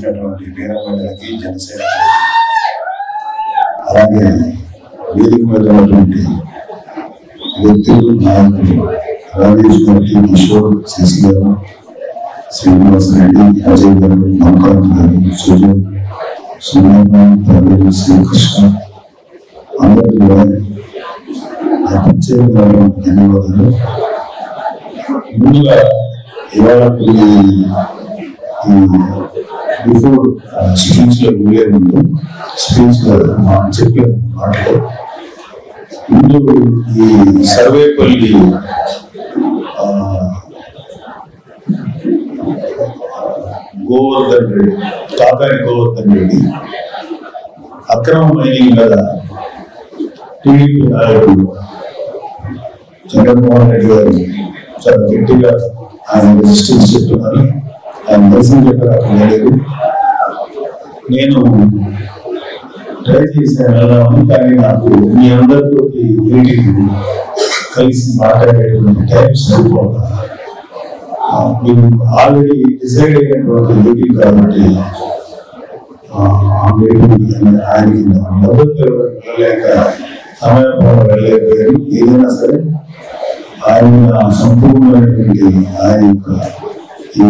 వచ్చినటువంటి వీరమహిళలకి జనసేన అలాగే వేదిక మీద ఉన్నటువంటి వ్యక్తులు నాయకులు రాజేష్ గారికి, కిషోర్, శశి గారు, శ్రీనివాస్ రెడ్డి, అజయ్ గారు, నౌకాంత్ గారు, సుజయ్, సుమన్, ప్రవీణ్, శ్రీకృష్ణ అందరికీ కూడా ప్రత్యేకంగా ధన్యవాదాలు. ముందుగా ఇవాళ బిఫోర్ స్పీచ్ లో వెళ్ళే ముందు స్పీచ్ చెప్పే మాటలో ముందు ఈ సర్వేపల్లి గోవర్ధన్ రెడ్డి, కాకాని గోవర్ధన్ రెడ్డి అక్రమ మైనింగ్ మీద టీడీపీ నాయకుడు చంద్రమోహన్ రెడ్డి గారు చాలా గట్టిగా ఆయన రెసిస్టెన్స్ చెప్తున్నారు. ఆయన నిరసన చెప్పారు. అక్కడ లేదు, నేను ట్రై చేశాను వెళ్దామని, కానీ నాకు మీ అందరితో మీటింగ్ కలిసి మాట్లాడేటువంటి టైం సరిపోదు. మీరు ఆల్రెడీ డిసైడ్ అయినటువంటి మీటింగ్ కాబట్టి ఆ మీటింగ్ ఆయనకి మద్దతు వెళ్ళలేక సమయం వెళ్ళలేకపోయారు. ఏదైనా సరే ఆయన సంపూర్ణమైనటువంటి ఆయన యొక్క ఈ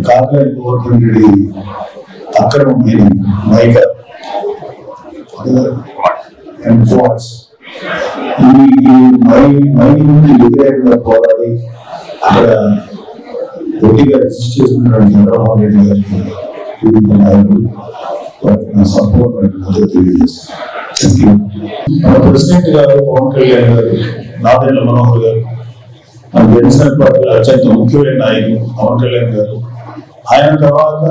కాకాని గోవర్ధన్ రెడ్డి అక్రమం మైక అండ్ ఫాట్స్ ఈ మైనింగ్ వ్యతిరేకంగా పోరాడి అక్కడ గట్టిగా రెసిస్ట్ చేస్తున్నటువంటి చంద్రబాబు రెడ్డి గారికి టీడీపీ నాయకులు వారికి సంపూర్ణ మద్దతు తెలియజేస్తారు. మన ప్రెసిడెంట్ గారు పవన్ కళ్యాణ్ గారు, నాదెండ్ల మనోహర్ గారు, మన జనసేన పార్టీ అత్యంత ముఖ్యమైన నాయకులు పవన్ కళ్యాణ్ గారు, ఆయన తర్వాత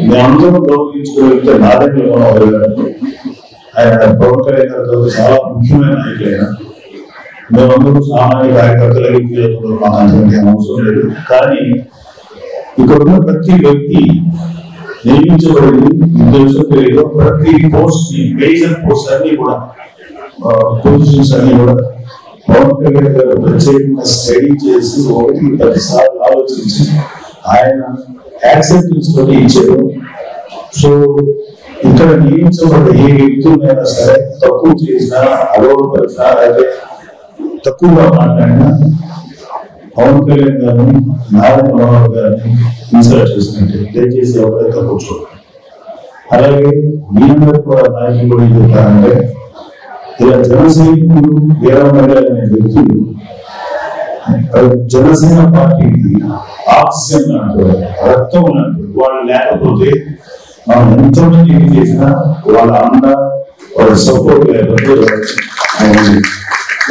మేమందరూ గౌరవించుకోగలిగితే నాదెండ్ల మనోహర్ గారు, ఆయన పవన్ కళ్యాణ్ గారి తర్వాత చాలా ముఖ్యమైన నాయకులైన మేమందరూ సామాన్య కార్యకర్తలకి మాకు అంతకంటే అవసరం లేదు. కానీ ఇక్కడ ఉన్న ప్రతి వ్యక్తి నియమించబడింది ఉద్దేశం తెలియదు. ప్రతి పోస్ట్ మేజర్ పోస్ట్ అన్ని కూడా పొజిషన్స్ అన్ని కూడా పవన్ కళ్యాణ్ గారు ప్రత్యేకంగా స్టడీ చేసి 1-10 సార్లు ఆలోచించి ఆయన యాక్సెప్టెన్స్ తోటి ఇచ్చారు. సో ఇక్కడ నియమించబడ్డ ఏ వ్యక్తులైనా సరే తక్కువ చేసినా, అగౌరవపరిచినా, అయితే తక్కువగా మాట్లాడినా పవన్ కళ్యాణ్ గారిని, నారాయణ మనోహర్ గారిని ఇన్సల్ట్ చేసినట్టే. దయచేసి ఎవరైతే కూర్చోండి. అలాగే మీ అందరూ కూడా నాయకులు కూడా ఏం చెప్తారంటే, ఇలా జనసైనికులు, వీరమహిళలనే వ్యక్తులు జనసేన పార్టీకి ఆక్సిజన్ అంటారు, రక్తం అంటారు. వాళ్ళు లేకపోతే మనం ఎంతమంది ఏం చేసినా వాళ్ళ అన్న, వాళ్ళ సపోర్ట్ లేకపోతే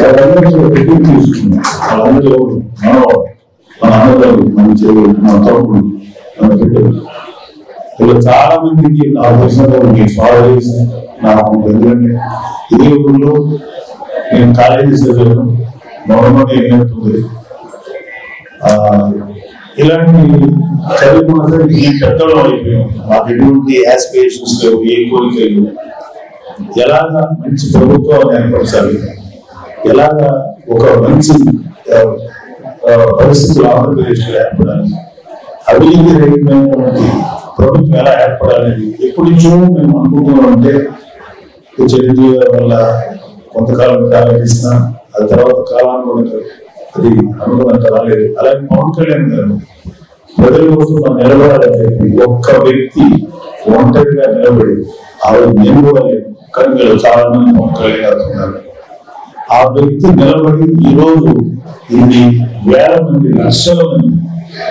వాళ్ళందరితో టికెట్ తీసుకున్నాం. వాళ్ళందరూ మన అన్నదారు, మన చెవులు, మన తమ్ముడు, మన బిడ్డలు, ఇలా చాలా మందికి నాకు తెలిసిన మీకు ఫాలో చేసి నాకు ఎందుకంటే ఇదే ఊళ్ళో నేను కాలేజీ చదివాను. గవర్నమెంట్ ఏమవుతుంది ఇలాంటి చదువుకున్న సరే ఈ పెద్దలో అయిపోయాం. మాకు ఎటువంటి యాస్పిరేషన్స్ లేవు, ఏ కోరికలు. ఎలాగా మంచి ప్రభుత్వాన్ని ఏర్పరచాలి, ఎలాగా ఒక మంచి పరిస్థితులు ఆంధ్రప్రదేశ్లో ఏర్పడాలి, అభివృద్ధి రేఖమైనటువంటి ప్రభుత్వం ఎలా ఏర్పడాలనేది ఎప్పటి నుంచో మేము అనుకుంటున్నామంటే చరిత్ర వల్ల కొంతకాలం ప్రారంభిస్తున్నా అది తర్వాత కాలాన్ని అది అనుకున్నంత రాలేదు. అలాగే పవన్ కళ్యాణ్ గారు ప్రజల కోసం మనం నిలబడాలని చెప్పి ఒక్క వ్యక్తి ఒంటరిగా నిలబడి ఆవిడ నేను కూడా లేదు, కానీ మీరు చాలా మంది పవన్ కళ్యాణ్ గారు ఉన్నారు. ఆ వ్యక్తి నిలబడి ఈరోజు ఇన్ని వేల మంది, లక్షల మంది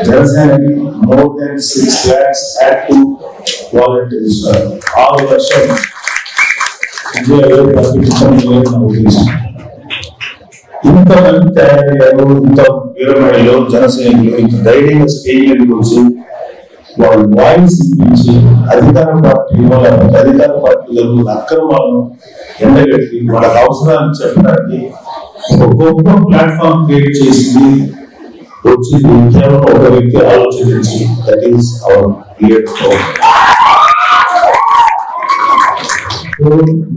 జనసేనకి more than 6 lakhs active volunteers, 6 లక్షలు ఇంతమంది తయారయ్యారు. ఇంత వీరమహిళలు, జనసైనికులు ఇంత ధైర్యంగా స్టేజ్ వచ్చి వాళ్ళ వాయిస్ ఇప్పించి అధికార పార్టీలో లేకపోతే అధికార పార్టీ జరుగుతున్న అక్రమాలను ఎండగట్టి వాళ్ళకి అవసరాన్ని చెప్పడానికి ఒక గొప్ప ప్లాట్ఫామ్ క్రియేట్ చేసింది వచ్చింది కేవలం ఒక వ్యక్తి ఆలోచించి, దట్ ఈస్ అవర్ లీడర్.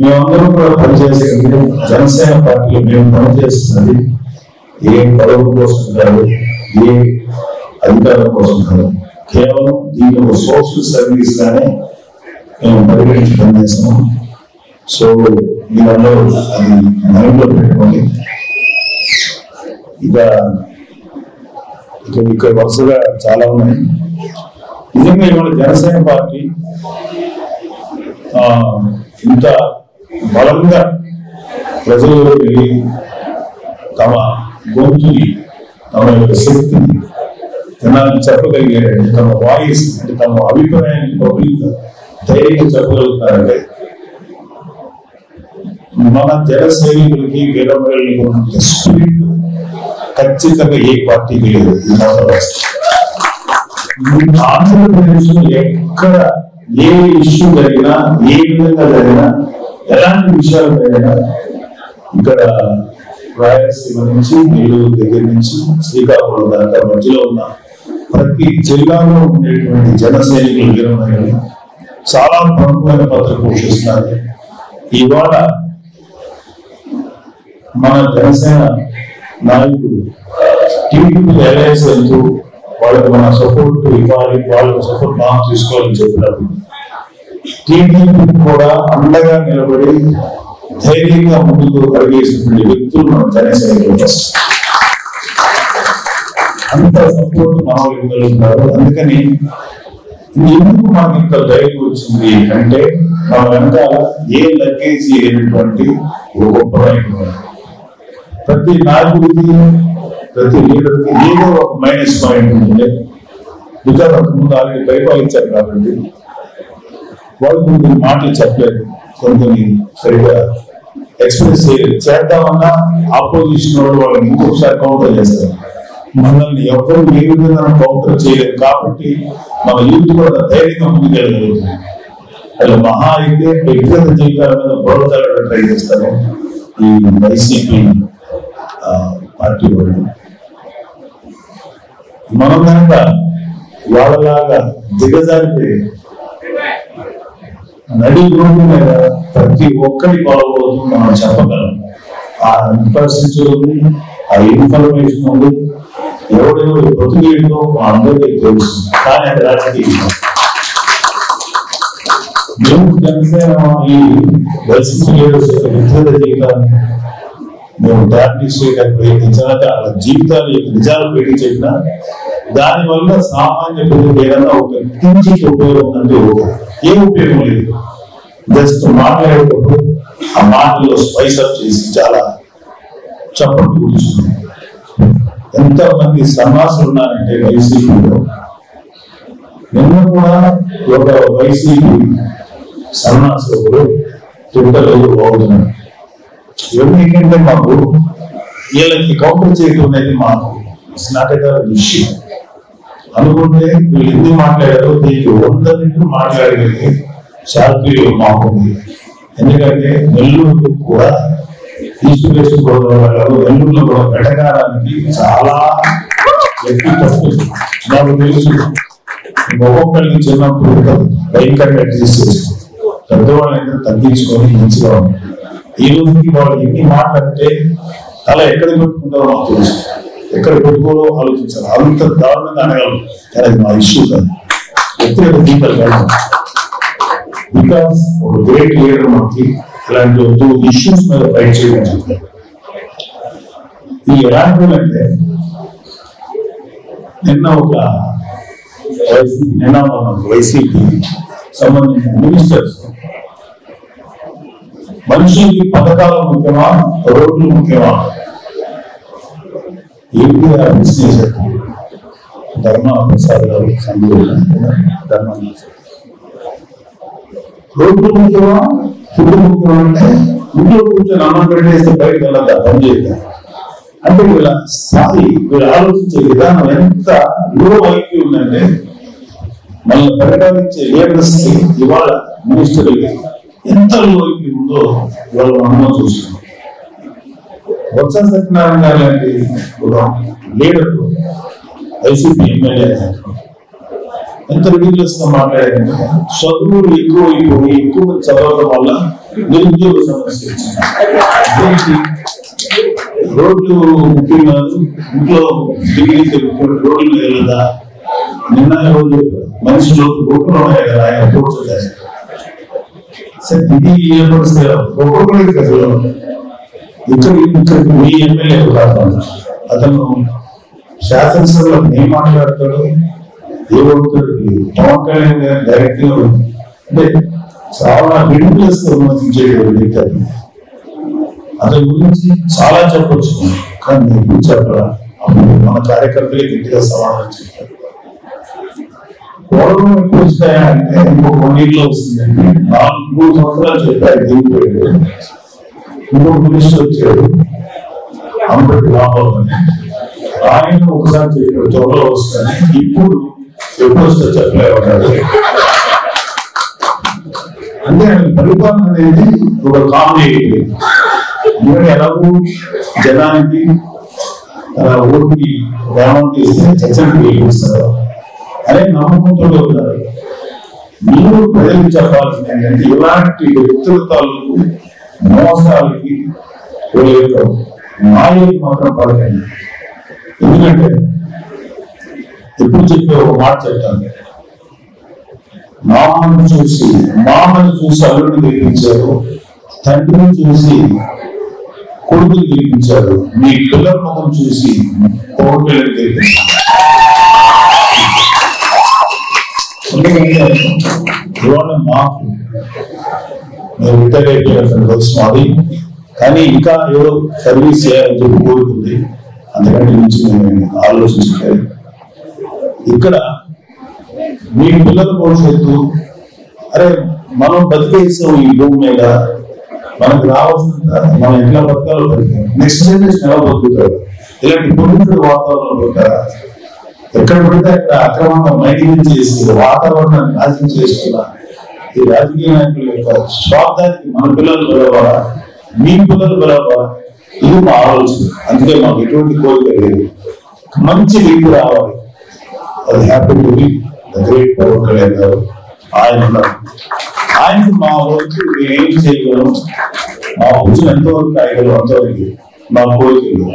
మేమందరం కూడా పనిచేస్తుంది జనసేన పార్టీలో. మేము పనిచేస్తున్నది ఏ పదవి కోసం కాదు, ఏ అధికారం కోసం కాదు, కేవలం దీని ఒక సోషల్ సర్వీస్ గానే మేము పరిగణించి పనిచేస్తున్నాం. సో మీరందరూ అది మైండ్లో పెట్టుకోండి. ఇక్కడ వరుసగా చాలా ఉన్నాయి. నిజంగా ఇవాళ జనసేన పార్టీ ఇంత బలంగా ప్రజల్లో వెళ్ళి తమ గొంతుని, తమ యొక్క శక్తిని జనాన్ని చెప్పగలిగారంటే, తమ వాయిస్ అంటే తమ అభిప్రాయాన్ని పబ్లిక్ ధైర్యంగా చెప్పగలుగుతారంటే మన జన సైనికులకి వీరమహిళలకు ఉన్నంత స్పిరిట్ ఖచ్చితంగా ఏ పార్టీకి లేదు. ఆంధ్రప్రదేశ్ లో ఎక్కడ ఏ ఇష్యూ జరిగినా, ఏ విధంగా జరిగినా, ఎలాంటి విషయాలు జరిగినా ఇక్కడ రాయలసీమ నుంచి నెల్లూరు దగ్గర నుంచి శ్రీకాకుళం దాకా మధ్యలో ఉన్న ప్రతి జిల్లాలో ఉండేటువంటి జన సైనికులు వీరమహిళలు చాలా ప్రముఖమైన పాత్ర పోషిస్తున్నారు. ఇవాళ మన జనసేన నాయకుడు టీడీపీ అలయన్స్ వెళ్తూ వాళ్ళకి మన సపోర్ట్ ఇవ్వాలి, వాళ్ళ సపోర్ట్ మనం తీసుకోవాలని చెప్పినప్పుడు టీడీపీ కూడా అండగా నిలబడి ధైర్యంగా ముందుకు అడిగేసినటువంటి వ్యక్తులు మన జనసేన అంత సపోర్ట్ మన ఇవ్వగలుగుతారు. అందుకని ఎందుకు మనకి ఇంత ధైర్యం వచ్చింది అంటే మన వెనకాల ఏ లగేజ్ లేనటువంటి ఒక గొప్ప నాయకుడు. ప్రతి నాయకుడికి, ప్రతి లీడర్కి ఏదో ఒక మైనస్ పాయింట్ ఉంటుంది. బికాజ్ అంతకుముందు ఆల్రెడీ పరిపాలించారు కాబట్టి వాళ్ళు కొన్ని మాటలు చెప్పలేదు, కొన్ని సరిగా ఎక్స్ప్రెస్ చేయలేదు. చేద్దామన్నా ఆపోజిషన్ వాళ్ళు వాళ్ళని ఇంకొకసారి కౌంటర్ చేస్తారు. మనల్ని ఎవరు ఏ విధంగా కౌంటర్ చేయలేదు కాబట్టి మన యూత్ కూడా ధైర్యంగా ముందుకెళ్ళగలుగుతుంది. అలా మహా అయితే వ్యక్తిగత జీవితాల మీద బోధలు ట్రై చేస్తారు ఈ వైసీపీ పార్టీ వాళ్ళు. మనం కనుక వాళ్ళలాగా దిగజారితే నడి రోడ్డు మీద ప్రతి ఒక్కరి బాగోదు మనం చెప్పగలం. ఆ ఇన్ఫ్రాస్ట్రక్చర్ ఉంది, ఆ ఇన్ఫర్మేషన్ ఉంది, ఎవడెవరు బ్రతుకేంటో అందరికీ తెలుసు. కానీ అది రాజకీయం. మేము జనసేన ఈ వైసీపీ లీడర్స్ యొక్క వ్యక్తిగత జీవితాన్ని మేము డార్నిష్ చేయడానికి ప్రయత్నించినా, వాళ్ళ జీవితాలు యొక్క నిజాలు పెట్టి చెప్పినా దానివల్ల సామాన్య ప్రజలకు ఏదైనా ఒక కించిత్ ఉపయోగం అంటే ఏం ఉపయోగం లేదు. జస్ట్ మాట్లాడేటప్పుడు ఆ మాటల్లో స్పైస్ అప్ చేసి చాలా చప్పట్లు కూర్చుంది. ఎంతమంది సన్నాసులు ఉన్నారంటే వైసీపీలో. నిన్న కూడా ఒక వైసీపీ సన్నాసులు ట్విట్టర్లో బాగుతున్నారు. ఏంటంటే మాకు వీళ్ళకి కౌంటర్ చేయడం అనేది మాకు it's not at all issue అనుకుంటే వీళ్ళు ఎందుకు మాట్లాడారో దీనికి 100 రెట్లు మాట్లాడగలిగే శాస్త్రీయం మాకుంది. ఎందుకంటే నెల్లూరు కూడా ఈస్ట్ వెస్ట్ గోదావరి, నెల్లూరులో కూడా వెటకారానికి చాలా ఎక్కువ తక్కువ నాకు తెలుసు. ఒక్కొక్కరికి చిన్నప్పుడు భయంకరంగా తీసేసి పెద్దవాళ్ళని తగ్గించుకొని మంచిగా ఉంది. ఈ రోజుకి వాళ్ళు ఎన్ని మాట్లాడితే అలా ఎక్కడ పెట్టుకుంటారో మాకు తెలుసు, ఎక్కడ పెట్టుకోవాలో ఆలోచించాలి. అంత దారుణంగా అనగలం. కానీ అది మా ఇష్యూ కాదు, వ్యక్తిగత జీవితాలు కాదు. బికాస్ ఒక గ్రేట్ లీడర్ మనకి ఇలాంటి ఇష్యూస్ మీద ఫైట్ చేయడం చెప్తారు. ఈ ఎలాంటి అంటే నిన్న వైసీపీ సంబంధించిన మినిస్టర్స్ మనుషులకి పథకాలు ముఖ్యమా, రోడ్లు ముఖ్యమా? ఏపీ బిజినెస్ ధర్మప్రసాద్ గారు రోడ్లు ముఖ్యమా, ఫుడ్ ముఖ్యమా అంటే ఇంట్లో కూర్చొని అన్నం పెట్టేస్తే బయటకు వెళ్ళద్దా, పని చేద్దాం అంటే వీళ్ళ స్థాయి, వీళ్ళు ఆలోచించే విధానం ఎంత లో ఐక్యూ ఉందంటే మళ్ళీ పరిపాలించే లీడర్స్ కి ఇవాళ మినిస్టర్లకి ఎంత లో ఐక్యూ ఉందో ఇవాళ మనం చూస్తున్నాం. బొత్స సత్యనారాయణ గారు లాంటి లీడర్ వైసీపీ ఎమ్మెల్యే ఎంత రిడిక్యులస్ గా మాట్లాడారంటే చదువులు ఎక్కువ చదవడం వల్ల నిరుద్యోగ సమస్య వచ్చింది. రోడ్లు ముఖ్యంగా ఇంట్లో రోడ్లు వెళ్ళదా, నిన్న రోజు మనిషి గొప్పలు ఉన్నాయి కదా ఆయన కూర్చోలేదు. సరే ఇది ఏ పరిస్థితి ఒక్కొక్కరికి అసలు ఇక్కడికి మీ ఎమ్మెల్యే కాదు, అతను శాసనసభలో ఏం మాట్లాడతాడు, ఏమవుతాడు, పవన్ కళ్యాణ్ గారు డైరెక్ట్ అంటే చాలా రిడిక్యులస్ గా విమర్శించేటువంటి వ్యక్తి. అతని గురించి చాలా చెప్పొచ్చు, కానీ ఎప్పుడు చెప్పరా. అప్పుడు మన కార్యకర్తలే గట్టిగా సమాధానం చెప్పారు. గౌరవం ఎక్కువ వస్తాయా అంటే ఇంకొక 1 year వస్తుందండి. 4 సంవత్సరాలు చెప్పారు దిగిపోయాడు. ఇంకొక మినిస్టర్ వచ్చాడు అంబటి రాంబాబు అని, ఆయన ఒకసారి చెప్పాడు త్వరలో వస్తాయని. ఇప్పుడు ఎప్పుడు వస్తా చెప్పలేమన్నాడు. అంటే పరిపాలన అనేది ఒక కామెడీ అయిపోయింది. ఎందుకంటే ఎలాగూ జనానికి ఓటుకి గ్రామానికి ఇస్తే చర్చలకు గెలిపిస్తారు అనే నమ్మకంతో ఉన్నారు. మీరు ప్రజలకు చెప్పాల్సింది ఏంటంటే ఇలాంటి వ్యక్తుల తాలూకు మోసాలకి మాయకి మాత్రం పడకండి. ఎందుకంటే ఎప్పుడు చెప్పే ఒక మాట చెప్తాను, మామను చూసి అల్లుడిని గెలిపించారు, తండ్రిని చూసి కొడుకుని గెలిపించారు, మీ పిల్లల ముఖం చూసి పవన్ కళ్యాణ్ గెలిపించారు. ఎందుకంటే ఇవాళ మాకు మేము రిటైర్ అయిపోయిన వయసు మాది, కానీ ఇంకా ఏదో సర్వీస్ చేయాలని చెప్పి కోరుకుంది. అందుకంటే నుంచి మేము ఆలోచించలేదు. ఇక్కడ మీ పిల్లల భవిష్యత్తు, అరే మనం బతికేసాం ఈ భూమి మీద, మనకు రావాల్సిన మనం ఎట్లా బతకాలో బతికాం, నెక్స్ట్ జనరేషన్ ఎలా బతుకుతారు, ఇలాంటి పొల్యూటెడ్ వాతావరణంలో బతుకుతారా, ఎక్కడ పడితే అక్కడ అక్రమంగా మైనింగ్ చేసి వాతావరణాన్ని నాశనం చేస్తున్నా ఈ రాజకీయ నాయకుల యొక్క స్వార్థానికి మన పిల్లలు బలవాలా, మీ పిల్లలు బలవాలా, ఇది మా ఆలోచన. అందుకే మాకు ఎటువంటి కోరిక లేదు, మంచి వ్యక్తి రావాలి. అది happy to be the great Pawan Kalyan గారు. ఆయనకు మా వరకు ఏం చేయగలం, మా భుజం ఎంతవరకు కాయగలం అంతవరకు మా కోరికలు.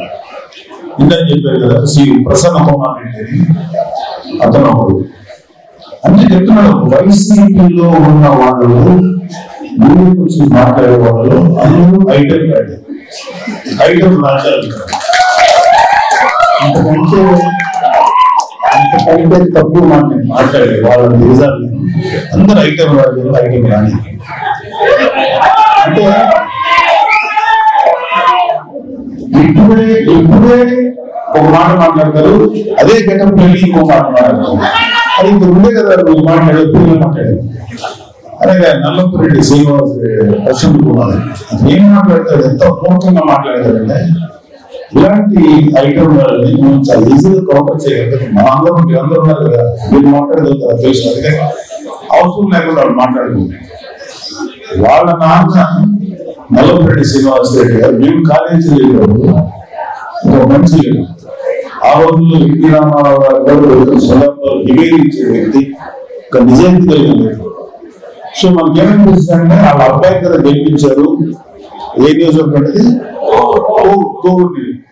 ఇందాక చెప్పారు కదా శ్రీ ప్రసన్న కుమార్ రెడ్డి అతను అంటే చెప్తున్నాడు, వైసీపీలో ఉన్న వాళ్ళు ముందు వచ్చి మాట్లాడే వాళ్ళు అందరూ ఐటమ్ రాశారు. అంతకంటే తక్కువ మాట్లాడే వాళ్ళ నిజాలు అందరూ ఐటమ్ రాజు ఐటమ్ రాని. అంటే ఇప్పుడే ఒక మాట మాట్లాడతారు, అదే గతం పెళ్లి ఇంకో మాట మాట్లాడతారు. అది ఇంత ఉండే కదా నువ్వు మాట్లాడేది. అలాగే నల్లపురెడ్డి శ్రీనివాస్ ప్రసన్న కుమార్ ఏం మాట్లాడతాడు, ఎంత మూర్ఖంగా మాట్లాడతాడంటే ఇలాంటి ఐటమ్ వాళ్ళని మేము చాలా ఈజీగా కౌంటర్ చేయగలుగుతాం. మా అందరూ మీరు అందరూ ఉన్నారు కదా, మీరు మాట్లాడగలుగుతారు తెలుసు. అందుకే అవసరం లేకుండా వాళ్ళు మాట్లాడుకుంటారు. వాళ్ళ నాన్న నల్లపురెడ్డి శ్రీనివాస్ రెడ్డి గారు మేము కాలేజీలో వెళ్ళినప్పుడు ఒక మంచి ఆ రోజుల్లో ఎన్టీ రామారావు గారు సొంతంలో నివేదించే వ్యక్తి, ఒక నిజాయితీ కలిగిన వ్యక్తి. సో మనకేమనిపిస్తుందంటే వాళ్ళ అబ్బాయి కదా గెలిపించారు, ఏ నియోజకవర్గం అనేది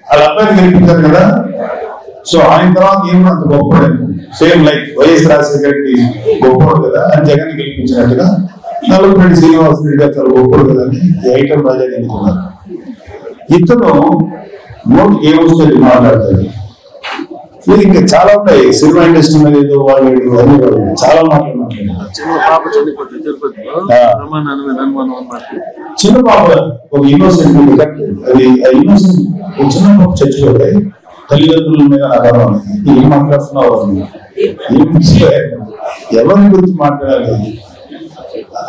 వాళ్ళ అబ్బాయిని గెలిపించారు కదా, సో ఆయన తర్వాత ఏమో అంత గొప్పవాడు, same like YS Rajasekhara Reddy గొప్పవాడు కదా అని జగన్ గెలిపించినట్టుగా నల్లపురెడ్డి శ్రీనివాస్ రెడ్డి గారు చాలా గొప్పవాడు కదా అని ఐటమ్ రాజా ఎన్నుకున్నారు. ఇతను నోట్ ఏమొస్తుంది మాట్లాడతాడు. ఇది ఇంకా చాలా ఉంటాయి సినిమా ఇండస్ట్రీ మీద, ఏదో వాళ్ళు అన్ని చాలా మాటలు మాట్లాడారు. చిన్న పాప ఒక ఇన్నోసెంట్, అది ఇన్నోసెంట్ చిన్న పాప చచ్చిపోతాయి, తల్లిదండ్రుల మీద ఆధారం. ఏం మాట్లాడుతున్నావు, ఎవరిని గురించి మాట్లాడాలి.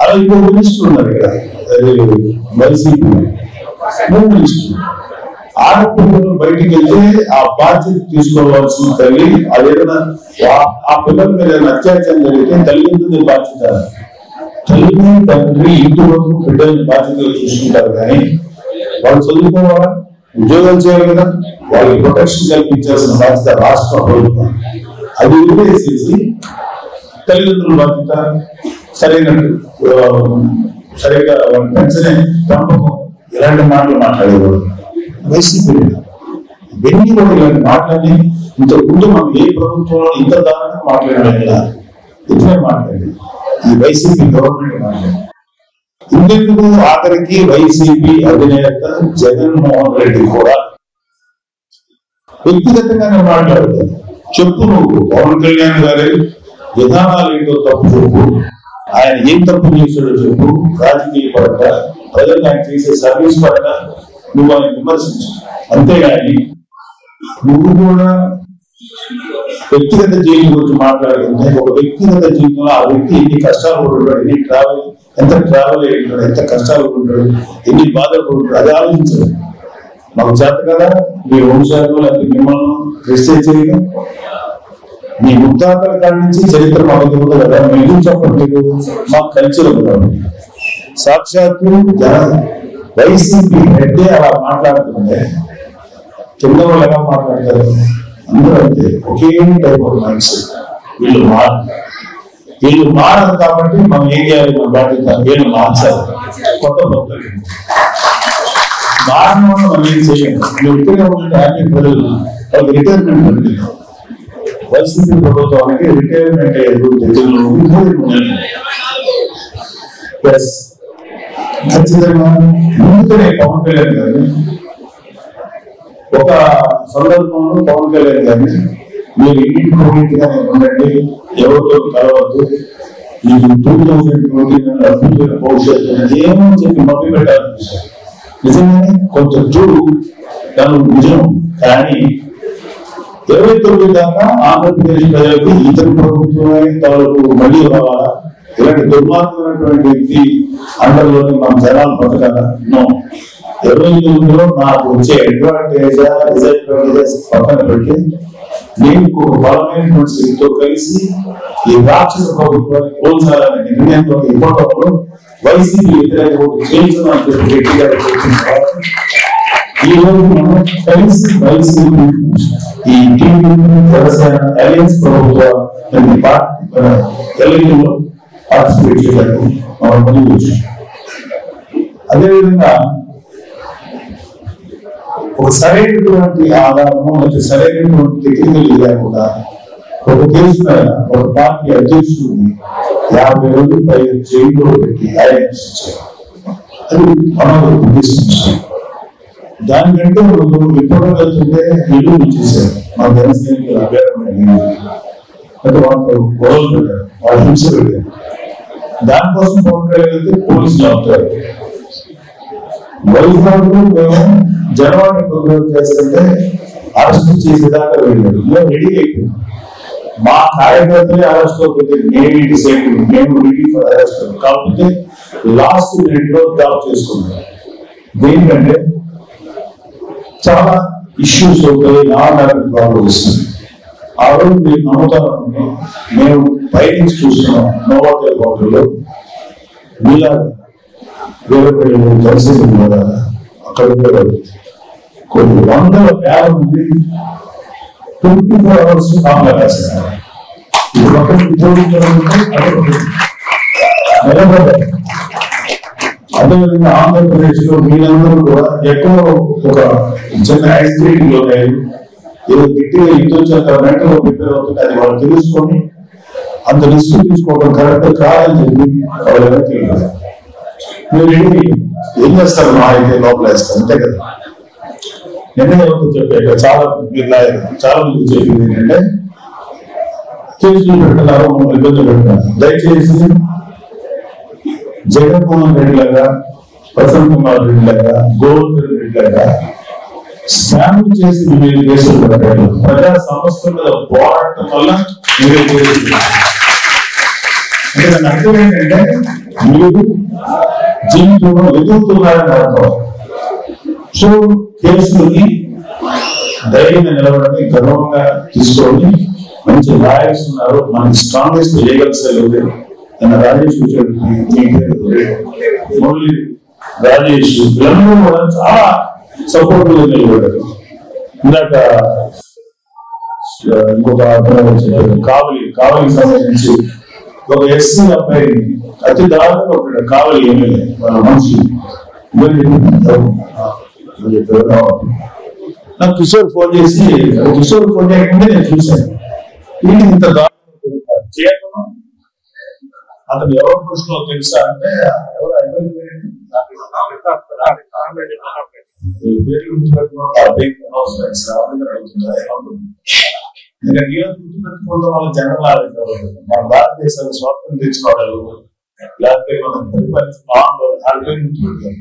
అలా ఇంకో మినిస్టర్ ఉన్నారు ఇక్కడ, వైసీపీ మినిస్టర్. ఆడపిల్లలు బయటికి వెళ్తే ఆ బాధ్యత తీసుకోవాల్సిన తల్లి, అదేదైనా ఆ పిల్లల మీద అత్యాచారం జరిగితే తల్లిదండ్రుల బాధ్యత. తల్లి తండ్రి ఇంటి వరకు బిడ్డల్ని బాధ్యతగా చూసుకుంటారు, కానీ వాళ్ళు చదువుకోవాలా, ఉద్యోగాలు చేయాలి కదా, వాళ్ళకి ప్రొటెక్షన్ కల్పించాల్సిన బాధ్యత రాష్ట్ర ప్రభుత్వం. అది వదిలేసేసి తల్లిదండ్రుల బాధ్యత సరిగా వాళ్ళ పెంచనే పెంపకం, ఇలాంటి మాటలు మాట్లాడేవాడు వైసీపీ. ఇవన్నీ కూడా ఇలాంటి మాటలని ఇంతకుముందు మనం ఏ ప్రభుత్వంలో ఇంత దారుణంగా మాట్లాడలేదా? ఇట్లే మాట్లాడి ఈ వైసీపీ గవర్నమెంట్ మాట్లాడి ఇందుకు ఆఖరికి వైసీపీ అధినేత జగన్మోహన్ రెడ్డి కూడా వ్యక్తిగతంగానే మాట్లాడతారు. చెప్పు, నువ్వు పవన్ కళ్యాణ్ గారి విధానాలు ఏంటో తప్పు చెప్పు, ఆయన ఏం తప్పు చేశాడో చెప్పు, రాజకీయ పరంగా ప్రజలు ఆయన చేసే సర్వీస్ పరంగా నువ్వు ఆయన విమర్శించు. అంతేగాని నువ్వు కూడా వ్యక్తిగత జీవితం గురించి మాట్లాడుతుంటే ఒక వ్యక్తిగత జీవితంలో ఆ వ్యక్తి ఎన్ని కష్టాలు పడుతున్నాడు, ఎంత ట్రావెల్ అయ్యాడు, ఎంత కష్టాలు పడుతున్నాడు, ఎన్ని బాధలు పడుతున్నాడు, అది ఆలోచించదు. మాకు చేత కదా మీ వంశాలు లేకపోతే మిమ్మల్ని క్రిస్టియన్ చేయడం, మీ ముత్తాతల కాడి నుంచి చరిత్ర మాకు తెలియదు కదా, మేము చెప్పట్లేదు, మాకు కల్చర్ ఉంది. సాక్షాత్తు వైసీపీ హెడ్డే అలా మాట్లాడుతుంటే కింద వాళ్ళు ఎలా మాట్లాడతారు? అందరూ అంతే, ఒకే టైప్ ఆఫ్ మైండ్స్. వీళ్ళు మారదు కాబట్టి మనం ఏం చేయాలి? మన బాధ్యత వీళ్ళు మార్చాలి. కొత్త భక్తులు మారిన వల్ల మనం ఏం చేయాలి? ఎప్పుడైనా ఉంటే హ్యాపీ ప్రజలు వాళ్ళకి రిటైర్మెంట్ ఉంటుంది. వైసీపీ ప్రభుత్వానికి రిటైర్మెంట్ అయ్యేది దగ్గరలో ఉంది 3 నెలలు. ప్లస్ ఖచ్చితంగా ముందుగానే పవన్ కళ్యాణ్ గారిని ఒక సందర్భంలో పవన్ కళ్యాణ్ గారిని మీరు ఇంటిగానే ఉండండి, ఎవరితో కలవద్దు, ఈ 2020 అద్భుతమైన భవిష్యత్తు ఏమో చెప్పి మభ్య పెట్టాలనిపిస్తారు. నిజంగానే కొంచెం చూడు దాని నిజం. కానీ 29 దాకా ఆంధ్రప్రదేశ్ ప్రజలకు ఇతర ప్రభుత్వమే తాలూకు మళ్ళీ రావాలా? ఇలాంటి దుర్మార్గమైనటువంటి వ్యక్తి అండర్లోనే మనం జనాలు బతకాలా? నో. 29లో నాకు వచ్చే డిసడ్వాంటేజెస్ పక్కన పెట్టి నేను ఒక బలమైనటువంటి శక్తితో కలిసి ఈ రాక్షస ప్రభుత్వాన్ని పోల్చాలనే నిర్ణయంతో ఇవ్వడంలో వైసీపీ వ్యతిరేక ఓటు చేయించడానికి గట్టిగా ఈ రోజు మనం కలిసి వైసీపీ ఈ జనసేన అలయన్స్ ప్రభుత్వ ఎన్నికల్లో పార్టిసిపేట్ చేయడానికి మనం ముందుకు వచ్చాం. అదేవిధంగా ఒక సరైనటువంటి ఆధారము లేకపోతే సరైనటువంటి టెక్నికల్ లేకుండా ఒక కేసు పైన ఒక పార్టీ అధ్యక్షుడిని 50 రోజుల పైన జైల్లో పెట్టి ఆయన హింసించారు. అది మనం ఉద్దేశించాం. దానికంటే ముందు ఎప్పుడో వెళ్తుంటే ఇల్లు చేశారు. మా జనసైనికులు అభ్యర్థి అంటే వాళ్ళు గొడవలు పెట్టారు, వాళ్ళు హింస పెట్టారు. దానికోసం పవన్ కళ్యాణ్ వెళ్తే పోలీసులు అవుతారు. వైజాగ్ మేము జనవాణి ప్రోగ్రామ్ చేస్తుంటే అరెస్ట్ చేసేదాకా వెళ్ళాడు. మేము రెడీ అయిపోయాం. మా కార్యకర్తలే అరెస్ట్ అవుతుంది, మేము డిసైడ్, మేము రెడీ ఫర్ అరెస్ట్. కాకపోతే లాస్ట్ మినిట్ లో డ్రాప్ చేసుకున్నాం. దేనికంటే చాలా ఇష్యూస్ అవుతాయి, ప్రాబ్లమ్ వస్తుంది. ఆ రోజు మీరు నమ్ముతారు, మేము ఫైటింగ్స్ చూస్తున్నాం. నోవాటెల్ హోటల్లో మీలా వేరే జనసేన కూడా అక్కడ కొన్ని 100 వేల మంది 24 hours కాంగ్లా రాశారు. అదేవిధంగా ఆంధ్రప్రదేశ్ లో మీరందరూ కూడా ఎక్కువ ఒక చిన్న యాక్సిడెంట్ లో ఏదో గట్టిగా యుద్ధం చేస్తారు, వెంటనే ప్రిపేర్ అవుతుంది. అది వాళ్ళు తెలుసుకొని అంత రిస్క్ తీసుకోవడం కరెక్ట్ కాదని చెప్పి వాళ్ళు ఎవరికి మీరు ఏం చేస్తారు? మా అయితే లోపల వేస్తారు, అంతే కదా. నిన్న ఎవరితో చెప్పాక చాలా మంది చెప్పింది ఏంటంటే కేసులు పెడుతున్నారు, మమ్మల్ని ఇబ్బంది పెడుతున్నారు. దయచేసి జగన్మోహన్ రెడ్డి లాగా, ప్రసన్న కుమార్ రెడ్డి లాగా, గోవర్ధన్ రెడ్డి లాగా స్కామ్ చేసి మీరు కేసులు పెట్టారు. ప్రజా సమస్యల మీద పోరాటం వల్ల మీరు కేసులు అంటే దాని అర్థం ఏంటంటే మీరు జీవితంలో ఎదుగుతున్నారని అర్థం. సో కేసులని ధైర్యంగా నిలబడి గర్వంగా తీసుకొని మంచి లాయర్స్ ఉన్నారు, మనకి స్ట్రాంగెస్ట్ లీగల్ సెల్ ఉంది. రాజేష్ మురళి రాజేష్ వీళ్ళందరూ కూడా చాలా సపోర్ట్ గా నిలబడ్డారు. ఇందాక ఇంకొక కావలికి సంబంధించి ఒక ఎస్సీ అబ్బాయి అతి దారుణంగా ఉంటాడు. కావలి ఎమ్మెల్యే మన మనిషి నాకు కిషోర్ ఫోన్ చేయకుండా నేను చూశాను. వీటికి ఇంత దారుణం కేవలం అతను ఎవరి దృష్టిలో తెలుసా అంటే ఎవరు గుర్తుపెట్టుకోవడం వల్ల జనరల్ ఆలోచన మన భారతదేశాన్ని స్వాతంత్రం తెచ్చిన వాళ్ళు లేకపోతే మనం పరిపాలించిన వాళ్ళ పేరు గుర్తుపెట్టుకోవాలి.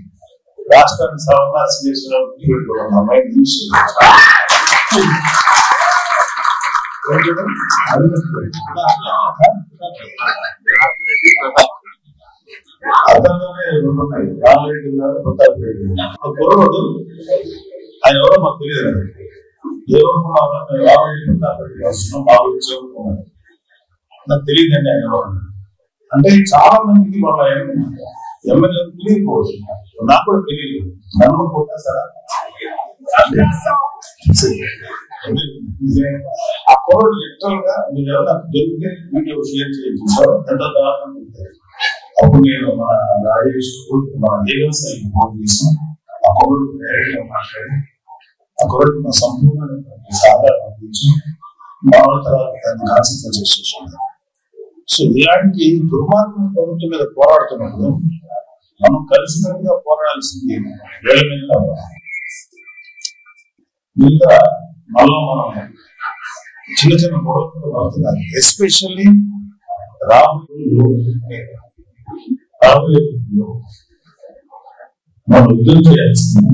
రాష్ట్రాన్ని సర్వనాశం చేసిన వాళ్ళు గుర్తుపెట్టుకోవడం మా మైండ్ తీసి అర్థంలోనే రెండు ఉన్నాయి. రామరెడ్డి గారు, ప్రతాప్ రెడ్డి గారు. కుర్రోడు ఆయన ఎవరో మాకు తెలియదు. ఏమనుకున్నాను నేను రామరెడ్డి ప్రతాప్ రెడ్డి వస్తున్నాం మా గురించి ఏమనుకున్నాను నాకు తెలియదండి ఆయన ఎవరు అంటే. చాలా మందికి వాళ్ళ ఎమ్మెల్యే తెలియకపోవచ్చు, నాకు కూడా తెలియదు. నన్ను కొట్టేస్తారా ఆ కుర్రోడు లిటరల్ గా మీరు ఎవరు దొరికితే వీడియో షేర్ చేయొచ్చు సార్, ఎంత దారుణంగా ఉంటుంది. అప్పుడు నేను మన రాజేష్ మన లీగల్ సైడ్ ఫోన్ చేసి ఆ కుర్రోడు డైరెక్ట్ గా మాట్లాడి ఆ కుర్రోడు సంపూర్ణ సాధారణ పంపించి మా తర్వాత దాన్ని కాన్సన్ట్రేట్ చేసుకున్నాను. సో ఇలాంటి దుర్మార్గం ప్రభుత్వం మీద పోరాడుతున్నప్పుడు మనం కలిసినట్టుగా పోరాడాల్సింది వేళ మీద మిగతా మళ్ళా మనం చిన్న చిన్న గొడవలతో పడుతున్నారు. ఎస్పెషల్లీ రాబోయే మనం యుద్ధం చేయాల్సింది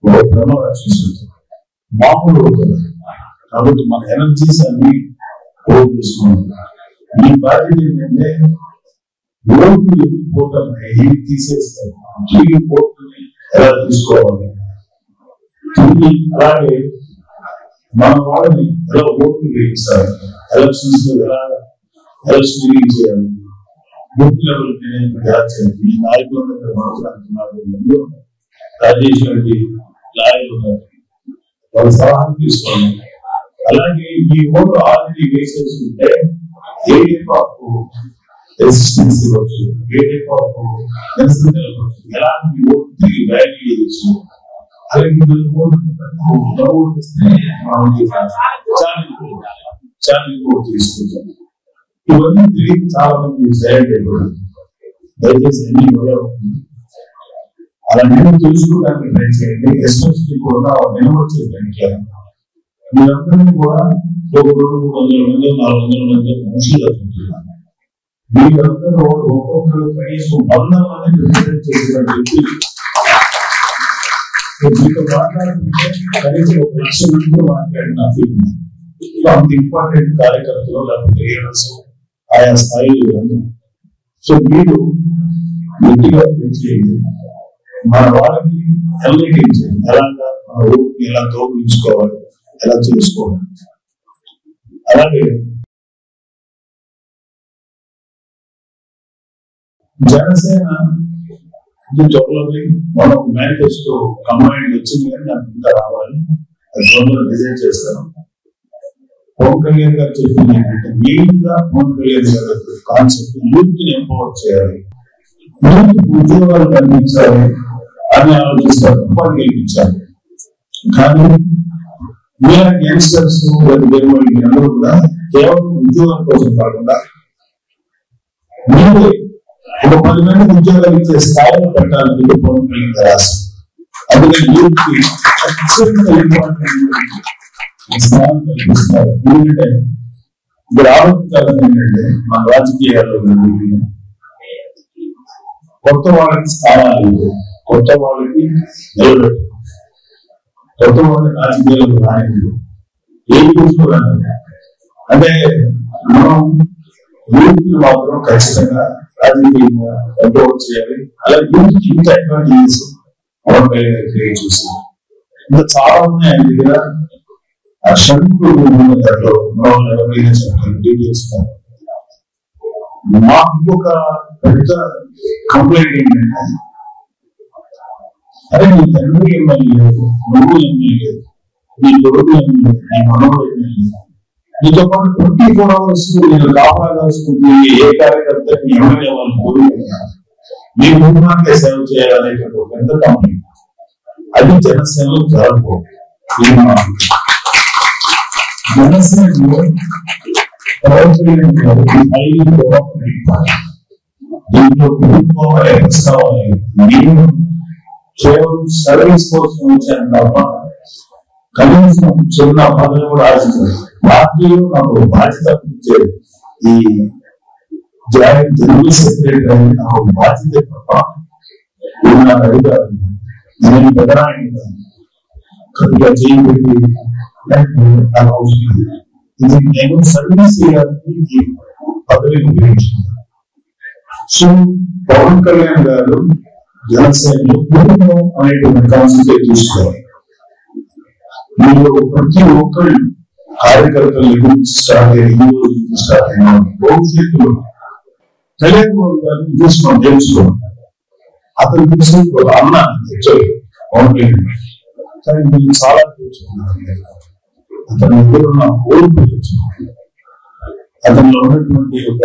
ఒక భ్రమ రక్షిస్తుంది మామూలు అవుతుంది. కాబట్టి మన ఎనర్జీస్ అన్ని పోగు చేసుకోవాలి. మీ బాధ్యత ఏంటంటే ఓట్లు పోవటం ఏమి తీసేస్తారు, తిరిగి ఓట్లని ఎలా తీసుకోవాలి, తిరిగి అలాగే మన వాళ్ళని ఎలా ఓట్లు వేయించాలి, ఎలక్షన్స్ లో ఎలా ఎలక్షన్ చేయాలి, బూత్ లెవెల్ మేనేజ్మెంట్ ఎలా చేయాలి. ఈ నాయకులందరూ మనసులు అంటున్నారు, రాజేష్ రెడ్డి లాయర్లు ఉన్నారు, వాళ్ళ సలహాలు తీసుకోవాలి. అలాగే ఈ ఓటు ఆల్రెడీ వేసేసి ఉంటే ఏ టైప్ ఆఫ్ రెసిస్టెన్స్ ఇవ్వచ్చు, ఏ టైప్ ఆఫ్ నిరసన ఇవ్వచ్చు, ఎలాంటి ఓటు తిరిగి వాల్యూ చేయవచ్చు. అలాగే చాలా ఎక్కువ తీసుకుంటాం. ఇవన్నీ తిరిగి చాలా మంది సైలెంట్ అయిపోయారు. దయచేసి అన్ని అవుతుంది. అలా నేను తెలుసుకోవడానికి ట్రై చేయండి. ఎస్పెషల్లీ కూడా నిలబడి చేయడానికి మీరందరినీ కూడా ఒక 200 మంది 400 మంది మనుషులు అవుతుంటున్నారు. మీరందరూ ఒక్కొక్కరు కనీసం 100 మందిని రిప్రజెంట్ చేసేటువంటి మీతో మాట్లాడుతుంటే కనీసం 1 లక్ష మందితో మాట్లాడిన ఫీలింగ్. అంత ఇంపార్టెంట్ కార్యకర్తలు లేకపోతే లీడర్స్ ఆయా స్థాయిలో అందరూ. సో మీరు గట్టిగా చేయండి. మన వాళ్ళకి ఎల్ఐడి చేయండి. ఎలాగా మన ఊరికి ఎలా తోపించుకోవాలి, ఎలా చేసుకోవాలి. అలాగే జనసేన త్వరలోనే మనం మేనిఫెస్టో కంబైండ్ వచ్చింది కానీ నాకు ఇంకా రావాలి, అది త్వరలో డిజైన్ చేస్తాను. పవన్ కళ్యాణ్ గారు చెప్పింది ఏంటంటే మెయిన్ గా పవన్ కళ్యాణ్ గారి కాన్సెప్ట్ యూత్ ని ఎంపవర్ చేయాలి, యూత్ ఉద్యోగాలు కల్పించాలి అని ఆలోచిస్తారు, ఉపాధి కల్పించాలి. కానీ మీలాంటి యంగ్స్టర్స్ అందరూ కూడా కేవలం ఉద్యోగం కోసం కాకుండా మీరే ఒక 10 మందికి ఉద్యోగాలు ఇచ్చే స్థాయిలో పెట్టాలని చెప్పి పవన్ కళ్యాణ్ గారు ఆశ. అందుకని యూత్ కి స్థానం కల్పిస్తున్నారు. ఎందుకంటే ఇప్పుడు ఆలోచించాలని ఏంటంటే మన రాజకీయాల్లో కొత్త వాళ్ళకి స్థానాలు, కొత్త వాళ్ళకి నిలబెట్టు, కొత్త వాళ్ళకి రాజకీయాలకు రానివ్వదు, ఏ గుర్తు రానివ్వదు. అంటే మనం యూత్ మాత్రం ఖచ్చితంగా రాజకీయంగా ఎంపవర్ చేయాలి. అలాగే యూత్ కి ఇంకా అడ్వాంటేజెస్ పవన్ కళ్యాణ్ క్రియేట్ చేస్తుంది. ఇంకా చాలా ఉన్నాయి ఆయన దగ్గర. ఆ షణ్ముఖుడు దాంట్లో డీటెయిల్స్. మాకు ఇంకొక పెద్ద కంప్లైంట్ ఏంటంటే, అరే నీ తండ్రి ఎమ్మెల్యే, నువ్వు ఎమ్మెల్యే, నీ కొడుకు ఎమ్మెల్యే, నీ మనవడు ఎమ్మెల్యే, నీతో పాటు 24 hours నేను కాపాడాల్సుకుంటే ఏ కార్యకర్తకి ఎమ్మెల్యే వాళ్ళు కోరుకుంటున్నారు, మీ కుటుంబానికే సేవ చేయాలనేటువంటి ఒక పెద్ద కంప్లైంట్. అది జనసేనలో జరగకూడదు. జనసేనలో దీంట్లో కుటుంబం ఎఫెక్ట్స్ కావాలి. నేను కేవలం సర్వీస్ కోసం వచ్చాను తప్ప కనీసం చిన్న పనులు కూడా ఆశించారు. పార్టీలో నాకు బాధ్యత ఇచ్చేది. ఈ జాయింట్ జనరల్ సెక్రటరీ అని నాకు బాధ్యత తప్ప నాకు అడిగారు. నేను పెద్దరాయని కనుక చేయబెట్టి నాకు అవసరం. ఇది నేను సర్వీస్ చేయడానికి పదవి ఉపయోగించుకున్నాను. సో పవన్ కళ్యాణ్ గారు జనసేనలో కుటుంబం అనేటువంటి కాన్సెప్ట్ తీసుకోవాలి. మీరు ప్రతి ఒక్కరు కార్యకర్తలు గురించి స్టార్ట్ అయ్యి స్టార్ట్ అయిన భవిష్యత్తులో కళ్యాణ్ గారిని తీసుకోండి, తెలుసుకోండి. అతను తీసుకు అన్న పవన్ కళ్యాణ్ కానీ మీరు చాలా తెలుసుకున్నారు. అతని దగ్గర ఉన్న ఓర్పు తెలుసుకున్నారు. అతనిలో ఉన్నటువంటి ఒక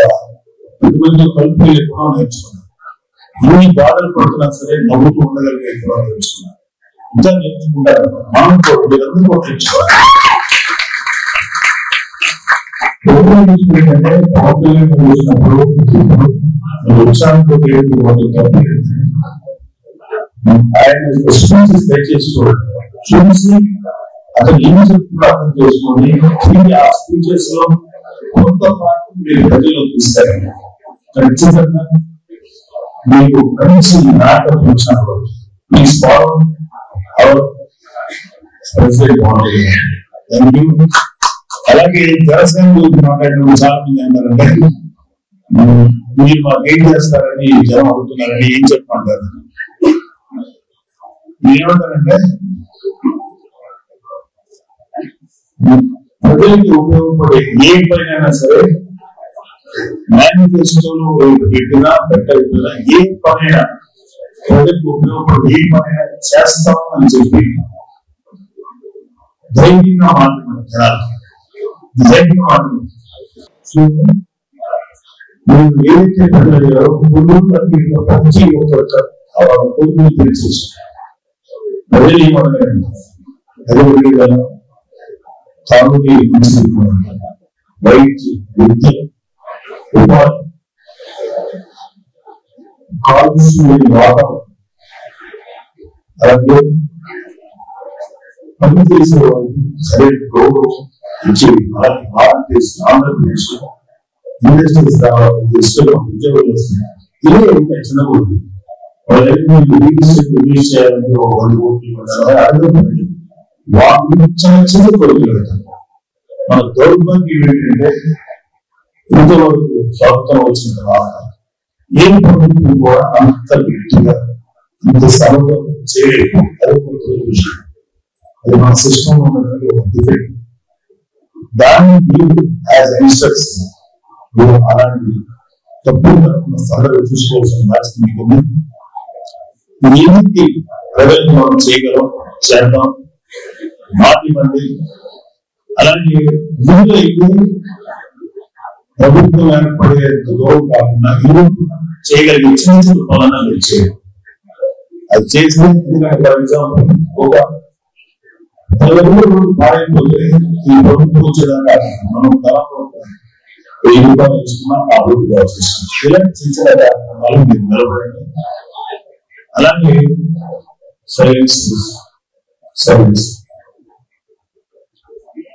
ప్రతిమంది కల్పి ఎక్కువ నేర్చుకున్నారు. ఎన్ని బాధలు పడుతున్నా సరే నవ్వుతూ ఉండగలిగే ఎక్కువ నేర్చుకున్నారు. ఇంకా నేర్చుకుంటారు. మనం మీరందరూ కూడా నేర్చుకోవాలి. ఏంటంటే పవన్ కళ్యాణ్ చూసినప్పుడు ఉత్సాహంతో ఆయన స్పీచెస్ దయచేసి చూసి అతను ఏం చెప్తున్నా అర్థం చేసుకొని ఆ స్పీచెస్ లో కొంత పాటు మీరు ప్రజల్లో తీసుకెళ్ళండి. ఖచ్చితంగా మీకు మంచి నాటకం వచ్చినప్పుడు please follow our president thank you. అలాగే జనసేన గురించి మాట్లాడినప్పుడు చాలా మంది అన్నారంటే మీరు మాకు ఏం చేస్తారని జనం అడుగుతున్నారని ఏం చెప్పమంటారు. ఏమంటారంటే ప్రజలకి ఉపయోగపడే ఏ పైన సరే మేనిఫెస్టోలో పెట్టినా పెట్టకపోయినా ఏ పనైనా ప్రజలకు ఉపయోగపడే ఏ పనైనా చేస్తాం అని చెప్పి ధైర్యంగా మాట్లాడుతున్నారు జనాలు. ధైర్యంగా మాట్లాడుతున్నారు. సో మీరు ఏదైతే ప్రజలు ప్రతి ఒక్క కోరికలు తెలిసేసారు. ప్రజలు ఏమడగండి ఎదుగుడి గల తాగుడి మంచి వైద్య విద్య ఉపాధి కాలుష్యం వాతావరణం అలాగే పని చేసే వాళ్ళకి సరైన గౌరవం ఇచ్చేది. అలాగే భారతదేశం ఆంధ్రప్రదేశ్ ఇండస్ట్రీస్ రావాలి, ఇష్టంలో ఉద్యోగాలు వస్తున్నాయి. ఇవే ఉంటాయి చిన్న కోట్లు. రిలీజ్ చేయాలంటే ఒక 100 కోట్లు అడగదు. వాళ్ళు చాలా చిన్న కోట్లు పెడతారు. మన దౌర్భాగ్యం ఏంటంటే ఇంతవరకు స్వాగతం వచ్చిన తర్వాత ఏ ప్రభుత్వం కూడా అంత గట్టిగా ఇంత సర్వం చేయలేదు. అది కొత్త విషయం. అది మన సిస్టమ్ ఉన్నటువంటి ఒక డిఫెక్ట్. దాన్ని మీరు యాజ్ యంగ్స్టర్స్ అలాంటి తప్పుగా సరళ చూసుకోవాల్సిన బాధ్యత మీకు ఉంది. ఏమిటి ప్రజలకు మనం చేయగలం చేద్దాం మాధ్యమండి. అలాగే వీళ్ళు అయితే ప్రభుత్వం ఏర్పడే గౌరవం కాకుండా చేయగలిగే చిన్న చిన్న పనులను మీరు చేయాలి. అది చేస్తే ఎందుకంటే ఫర్ ఎగ్జాంపుల్ ఒక పాడైపోతే ఈ ప్రభుత్వం వచ్చేదాకా మనం తలంలో 1000 రూపాయలు తీసుకున్నా ఆ రూపాయలు తీసుకున్నాం. ఇలాంటి చిన్న చిన్న కార్యక్రమాలు మీరు నిలబడండి. అలాగే సర్వీస్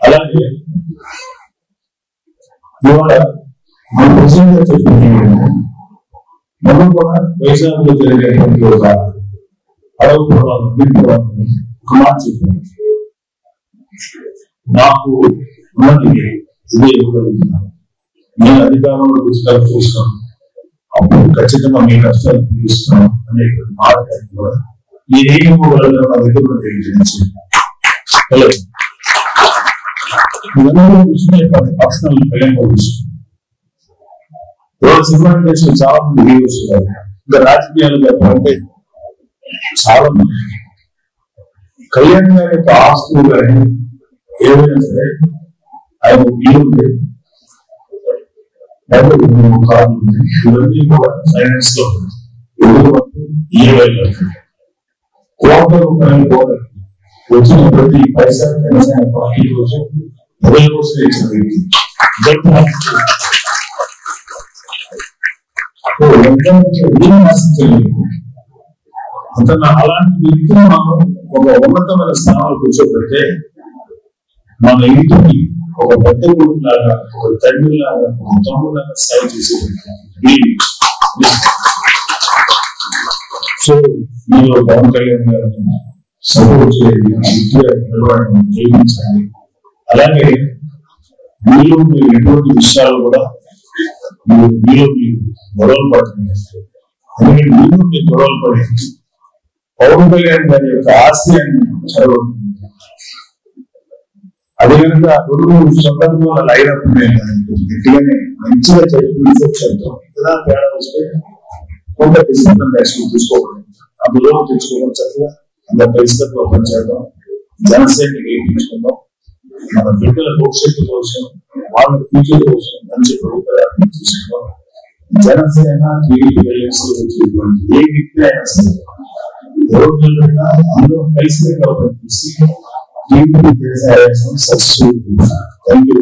అలాగే ఇవాళ మన ప్రజలుగా చెప్పింది ఏంటంటే మనం కూడా వైజాగ్ లో జరిగేటువంటి ఒక అడవు ప్రభావం ఒక మాట చెప్పింది. నాకు ఉన్నది ఇదే ఇవ్వగలుగుతున్నాను. నేను అధికారంలో చూస్తాను అప్పుడు ఖచ్చితంగా మీ కష్టాలు తీరుస్తున్నాను అనేటువంటి మాట కూడా నేనేం ఇవ్వగలను నా దగ్గర పర్సనల్ కళ్యాణ విషయం. ఇవాళ సినిమా ఇండస్ట్రీ చాలా మంది హీరోస్ ఉన్నారు. ఇంకా రాజకీయాలు చెప్పాలంటే చాలా మంది కళ్యాణ్ గారి యొక్క ఆస్తులు కానీ ఏదైనా సరే ఆయన ఇల్లు ఇవన్నీ కూడా ఫైనాన్స్ లో కోట్ల రూపాయలు పోగొట్టు వచ్చిన ప్రతి పైసా జనసేన పార్టీ కోసం ప్రజల కోసం ఇచ్చిన వ్యక్తి. ఏం ఆశించలేదు అతను. అలాంటి వ్యక్తులు మనం ఒక ఉన్నతమైన స్థానంలో కూర్చోబెడితే మన ఇంటికి ఒక పెద్ద కొడుకు లాగా, ఒక తండ్రి లాగా, ఒక తమ్ముడు లాగా సేవ చేసేది. సో మీరు పవన్ కళ్యాణ్ గారిని సపోర్ట్ చేయండి, నిలబడండి, ప్రేమించండి. అలాగే మీలో మీరు ఎటువంటి విషయాలు కూడా మీలో మీరు గొడవలు పడుతుంది. ఎందుకంటే మీరు గొడవలు పడి పవన్ కళ్యాణ్ గారి యొక్క ఆశయాన్ని చదవండి. అది కనుక 2-3 సందర్భాలు అయినప్పుడు నేను గట్టిగానే మంచిగా చెప్తాం. ఇలా తేడా వస్తే కొంత డిసిప్లిన్ యాక్షన్ తీసుకోకూడదు, అందులో తెచ్చుకోవడం చక్కగా అంత పరిస్థితుల్లో పనిచేయడం, జనసేనని గెలిపించుకుందాం. మన బిడ్డల భవిష్యత్తు కోసం, వాళ్ళ ఫ్యూచర్ కోసం మంచి ప్రభుత్వాన్ని తీసుకుందాం. జనసేన టీడీపీ వచ్చేటువంటి ఏ వ్యక్తి అయినా సరే ఎవరు నిలబడినా అందరూ కలిసి పనిచేసి టీడీపీ సక్సెస్ఫుల్. Thank you.